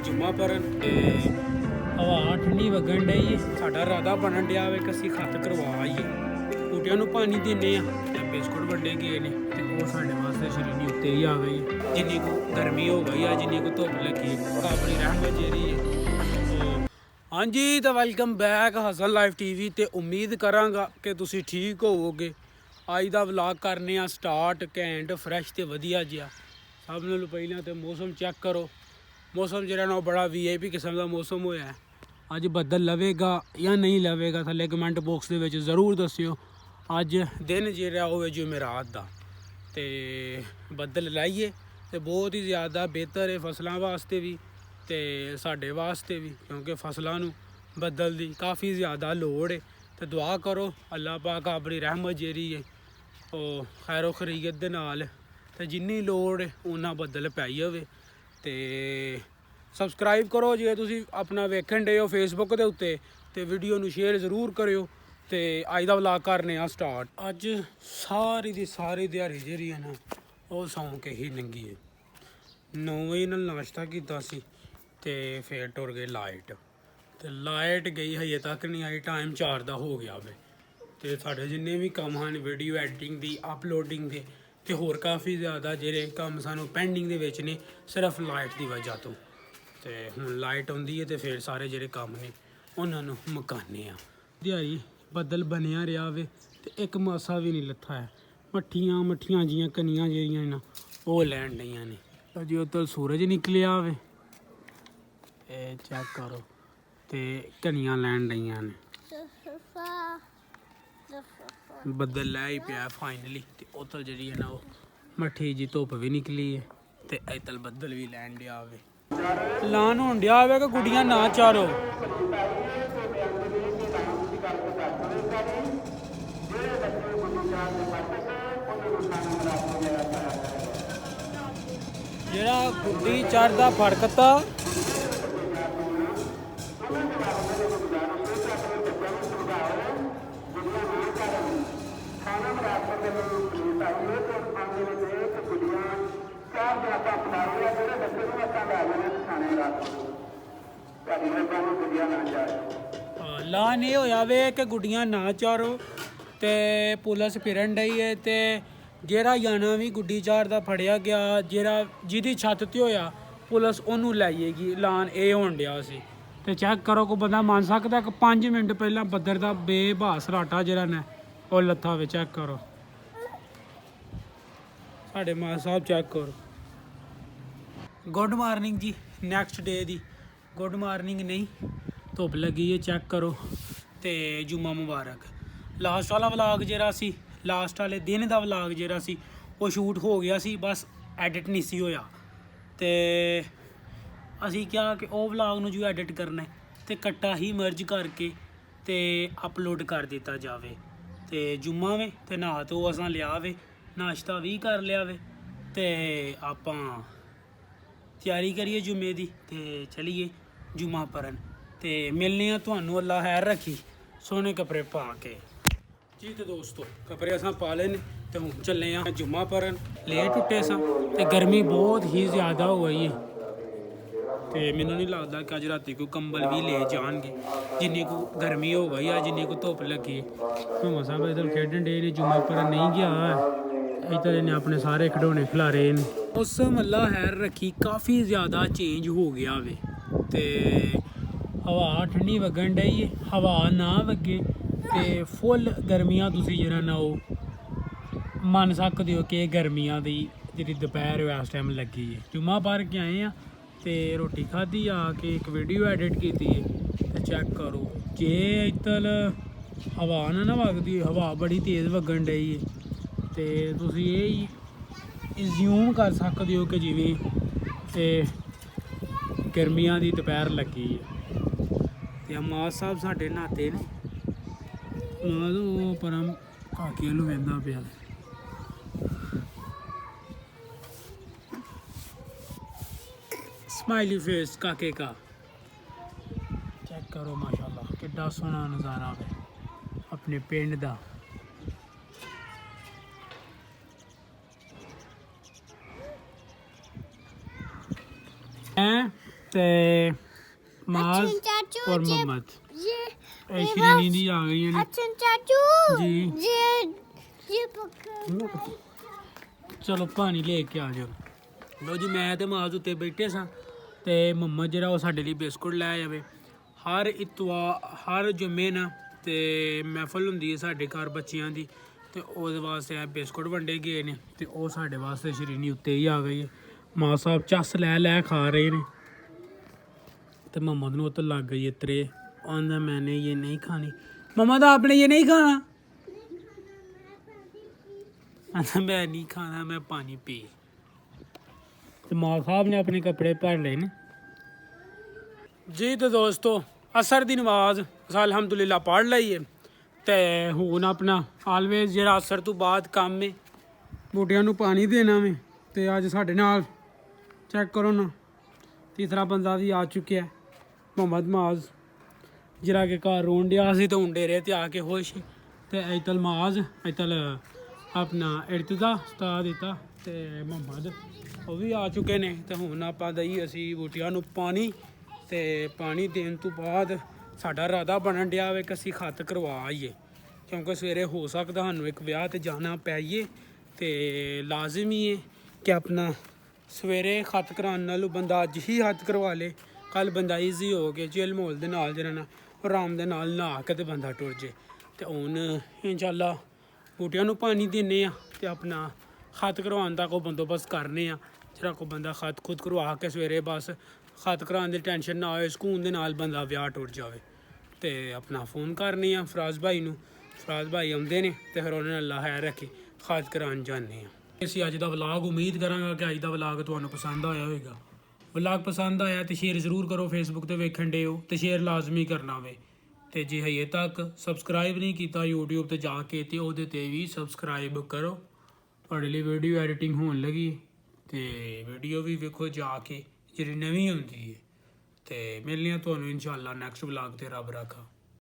जुम्मा भरन हवा ठंडी वगन डई साडा इरादा बनन डिया वे कि ਅਸੀਂ ਖੱਤ ਕਰਵਾ ਆਈਏ ਬੂਟਿਆਂ ਨੂੰ ਪਾਣੀ ਦਿੰਦੇ ਆ ਤੇ ਬਿਸਕੁਟ ਵੱਡੇ ਗਏ ਨੇ ਤੇ ਉਹ ਸਾਡੇ ਵਾਸਤੇ ਸ਼ਰੀਨੀ ਉੱਤੇ ਹੀ ਆ ਗਈ ਜਿੰਨੀ ਕੁ ਗਰਮੀ ਹੋ ਗਈ ਆ ਜਿੰਨੀ ਕੁ ਧੁੱਪ ਲੱਗੀ ਆਪਣੀ ਰਹਿਮਤ ਜਿਹੜੀ ਹੈ ਹਾਂਜੀ ਤਾਂ welcome back Hasan life TV ਤੇ ਉਮੀਦ ਕਰਾਂਗਾ ਕਿ ਤੁਸੀਂ ਠੀਕ ਹੋਵੋਗੇ। ਅੱਜ ਦਾ ਵਲੌਗ ਕਰਨੇ ਆ ਸਟਾਰਟ ਘੈਂਟ ਫਰੈਸ਼ ਤੇ ਵਧੀਆ ਜਿਹਾ। ਸਭ ਨਾਲੋਂ ਪਹਿਲਾਂ ਤੇ ਮੌਸਮ ਚੈੱਕ ਕਰੋ। मौसम जो ना बड़ा VIP किस्म का मौसम होया है। अज बदल लवेगा या नहीं लवेगा थले कमेंट बॉक्स के जरूर दस्यो। अज दिन जो हो जुमेरात का तो बदल लाइए तो बहुत ही ज़्यादा बेहतर है फसलों वास्ते भी तो साढ़े वास्ते भी, क्योंकि फसलों बदल की काफ़ी ज़्यादा लोड़ है। तो दुआ करो अल्लाह पाक अपनी रहमत जी है वो खैरो खरीयत दे नाल ते जिन्नी लोड़ है उन्ना बदल पाई होवे। तो सबसक्राइब करो जे तुसी अपना वेखन डे हो फेसबुक के उत्ते तो वीडियो नू शेयर जरूर करियो। तो अज दा व्लॉग करने आ स्टार्ट। अज सारी दी सारी दिहाड़ी जेह्ड़ी है ना ओह सौं के ही लंघी है। 9 बजे नाल नाश्ता कीता सी ते फिर टुर गए लाइट ते लाइट गई हजे तक नहीं आई। टाइम 4 दा हो गया वे ते साढ़े जिन्ने भी कम हैं वीडियो एडिटिंग दी अपलोडिंग दे ते होर काफ़ी ज़्यादा जेह्ड़े कम्म सानू पेंडिंग दे विच ने सिर्फ लाइट की वजह तो। ते हुण लाइट आउंदी है तो फिर सारे जेह्ड़े कम्म ने उन्हां नू मुकाने आ। दिहाड़ी बदल बनिया रहा वे ते एक मासा भी नहीं लत्था है। मट्ठियां मट्ठियां जियां कनियां जेह्ड़ियां ना ओह लैन डईयां ने। अजे उधर सूरज निकलिया वे चेक करो ते कनियां लैन डईयां ने। बदल लै ही पिया फाइनली ते उधर जी है ना वो मट्ठी जी धुप भी निकली है ते इधर बदल भी लैन दिया वे। लान होन दिया वे कि गुड्डियां ना चारो जेड़ा गुड्डी चढ़दा फड़कता लान ये होया वे कि गुड्डियां ना चारो ते पुलिस फिरन डई है ते जेह्ड़ा जाना भी गुड्डी चारदा फड़िया गया जेह्ड़ा जिहदी छत ते होया पुलिस ओनू लैएगी। लान ये होन डिया सी ते चेक करो कोई बंदा मन सकदा कि 5 मिनट पहला बद्दर दा बेबा सराटा जेह्ड़ा ने ओह लत्था वे। चेक करो साढ़े मां साहब चेक करो। गुड मॉर्निंग जी नैक्सट डे दी गुड मॉर्निंग नहीं धुप लगी है। चेक करो तो जुम्मा मुबारक। लास्ट वाला व्लॉग जेह्ड़ा सी लास्ट वाले दिन का व्लॉग जेह्ड़ा सी वो शूट हो गया सी बस एडिट नहीं सी होया। तो असी क्या कि वो व्लॉग नू जो एडिट करना है तो कट्टा ही मर्ज करके तो अपलोड कर दिता जावे। तो जुम्मा वे तो नहा तो असां लिया वे नाश्ता भी कर लिया वे तो आपां तैयारी करिए जुम्मे दी ते चलिए जुम्मा परन ते मिलने आ तुहानू। अल्लाह खैर रखी सोहने कपड़े पा के जी। तो दोस्तों कपड़े असां पा लेने तो हूँ चले आ जुम्मा परन। लेट उठे सा ते गर्मी बहुत ही ज़्यादा हो गई है तो मैनू नहीं लगता कि अज राती कोई कंबल भी ले जाएंगे जिन्नी को गर्मी हो गई है जिन्नी को धुप लगी है। मसा इधर खेडन डे ने जुम्मा परन नहीं गया है इधर इन्हें अपने सारे खिडौने खिलारे ने। मौसम अल्लाह खैर रखी काफ़ी ज़्यादा चेंज हो गया वे ते हवा ठंडी वगन डई है। हवा ना वगे तो फुल गर्मियां तुसी जरा ना वो मन सकते हो कि गर्मियां दी जी दोपहर इस टाइम लगी है। जुम्मा भर के आए हैं तो रोटी खाधी आके एक वीडियो एडिट की तो चेक करो जे इधर हवा ना वगदी हवा बड़ी तेज़ वगन डई है तो तुसी ये इज्यूम कर सकते हो कि जिमें ते गर्मियां दी दोपहर लगी है। तो मास साहब साढ़े नहाते ने मास वो पर काके नू वेंदा पिया। स्माइली फेस काके का चेक करो माशाल्लाह कितना सोहना नज़ारा है अपने पिंड दा। ਤੇ ਮਾਜ਼ और मोहम्मद शरीनी दी आ गई ने चाचू जी ये चलो पानी ले के आ जाओ। लो जी मैं ते माज उत्ते बैठे सां ते मोहम्मद जेह्ड़ा ओह् साढ़े लिए बिस्कुट लै जावे। हर इतवार हर जुम्मे ना ते महफल हुंदी है साढ़े घर बच्चियां दी ते ओह्दे वास्ते बिस्कुट वंडे गए ने ते ओह् साढ़े वास्ते शरीनी उत्ते ही आ गई है। माँ साहब चस लै खा रहे ने तो मोहम्मद ने तो लग गई इतरे आंदा मैंने ये नहीं खानी। मोहम्मद आपने ये नहीं खाना? आंदा मैं नहीं खाना मैं पानी पी। तो माँ साहब ने अपने कपड़े भर ले ने जी। तो दोस्तों असर दी नमाज अल्हम्दुलिल्लाह पढ़ लई है ते हुण अपना ऑलवेज जेह्ड़ा असर तो बाद कम है बूटियां नूं पानी देना में ते अज साढ़े नाल चेक करो ना तीसरा बंदा भी आ चुका है मोहम्मद माज जेह्ड़ा कि घर रोन डिया सी तो हून डेरे ते आके खुश ते अजतल माज अजतल अपना इर्तदा सता दिता ते मोहम्मद ओह् भी आ चुके ने ते हुण आपां दई असी बूटियां नूं पानी ते पानी देन तो बाद साडा इरादा बनन डिया वे कि असी खत करवा आइए क्योंकि सवेरे हो सकदा सानूं एक ब्याह ते जाना पैइए ते लाजमी है कि अपना सवेरे खत कराने नालों बंदा अज ही खत करवा ले कल बंदा ईजी हो के चिल माहौल दे नाल जेह्ड़ा ना आराम दे नाल नहा के ते बंदा टुर जे। ते हुण इंशाअल्लाह बूटियां नूं पानी दिन्ने आ ते अपना खत करवाने दा कोई बंदोबस्त करने आ जेह्ड़ा कोई बंदा खत खुद करवा के सवेरे बस खत कराने दी टेंशन ना होए सकून दे नाल बंदा ब्याह टुर जावे। ते अपना फोन करने आ फराज भाई नूं फराज भाई आउंदे ने ते फिर उन्होंने अल्लाह खैर रखे खत करान जाने आ। ਅਸੀਂ ਅੱਜ ਦਾ ਵਲਾਗ ਉਮੀਦ ਕਰਾਂਗਾ ਕਿ ਅੱਜ ਦਾ ਵਲਾਗ ਤੁਹਾਨੂੰ ਪਸੰਦ ਆਇਆ ਹੋਵੇਗਾ। ਵਲਾਗ ਪਸੰਦ ਆਇਆ ਤੇ ਸ਼ੇਅਰ ਜ਼ਰੂਰ ਕਰੋ ਫੇਸਬੁੱਕ ਤੇ ਵੇਖਣ ਦੇ ਹੋ ਤੇ ਸ਼ੇਅਰ ਲਾਜ਼ਮੀ ਕਰਨਾ ਵੇ ਤੇ ਜੇ ਹਜੇ ਤੱਕ ਸਬਸਕ੍ਰਾਈਬ ਨਹੀਂ ਕੀਤਾ YouTube ਤੇ ਜਾ ਕੇ ਤੇ ਉਹਦੇ ਤੇ ਵੀ ਸਬਸਕ੍ਰਾਈਬ ਕਰੋ। ਤੁਹਾਡੇ ਲਈ ਵੀਡੀਓ ਐਡੀਟਿੰਗ ਹੋਣ ਲੱਗੀ ਤੇ ਵੀਡੀਓ ਵੀ ਵੇਖੋ ਜਾ ਕੇ ਜਿਹੜੀ ਨਵੀਂ ਹੁੰਦੀ ਹੈ ਤੇ ਮਿਲਨੇ ਆ ਤੁਹਾਨੂੰ ਇਨਸ਼ਾਅੱਲਾ ਨੈਕਸਟ ਵਲਾਗ ਤੇ ਰੱਬ ਰਾਖਾ।